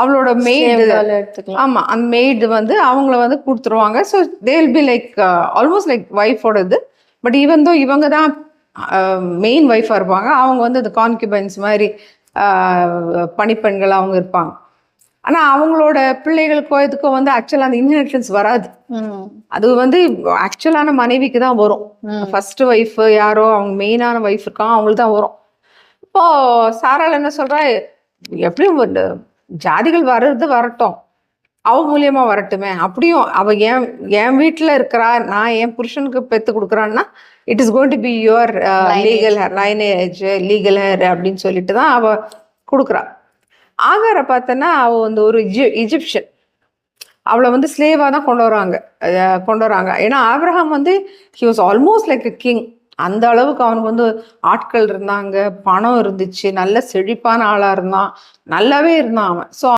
அவளோட மெய்டு, எடுத்துக்கலாம். ஆமா அந்த மெய்டு வந்து அவங்கள வந்து கொடுத்துருவாங்க. So they will be like almost like ஒய்ஃபோட இது. பட் ஈவன் தோ இவங்க தான் மெயின் ஒய்ஃபாக இருப்பாங்க, அவங்க வந்து இந்த கான்கியூபைன்ஸ் மாதிரி பணிப்பெண்கள் அவங்க இருப்பாங்க. ஆனால் அவங்களோட பிள்ளைகளுக்கோ இதுக்கோ வந்து ஆக்சுவலாக அந்த இன்ஹெரிட்டன்ஸ் வராது. அது வந்து ஆக்சுவலான மனைவிக்கு தான் வரும். ஃபர்ஸ்ட் ஒய்ஃப் யாரோ அவங்க மெயினான ஒய்ஃப் இருக்காங்க, அவங்களுக்கு தான் வரும். இப்போ சாரால் என்ன சொல்றா, எப்படியும் ஜாதிகள் வர்றது வரட்டும், அவ மூலியமா வரட்டுமே. அப்படியும் அவ என் வீட்டில் இருக்கிறா, நான் என் புருஷனுக்கு பெற்று கொடுக்குறான்னா it is going to be your legal heir, lineage legal heir அப்படின்னு சொல்லிட்டு தான் அவ கொடுக்குறா. ஆகார பார்த்தோன்னா அவ வந்து ஒரு இஜிப்ஷியன், அவளை வந்து ஸ்லேவாக தான் கொண்டு வராங்க. ஏன்னா ஆப்ரஹாம் வந்து he was almost like a king. அந்த அளவுக்கு அவனுக்கு வந்து ஆட்கள் இருந்தாங்க, பணம் இருந்துச்சு, நல்ல செழிப்பான ஆளாக இருந்தான், நல்லாவே இருந்தான் அவன். ஸோ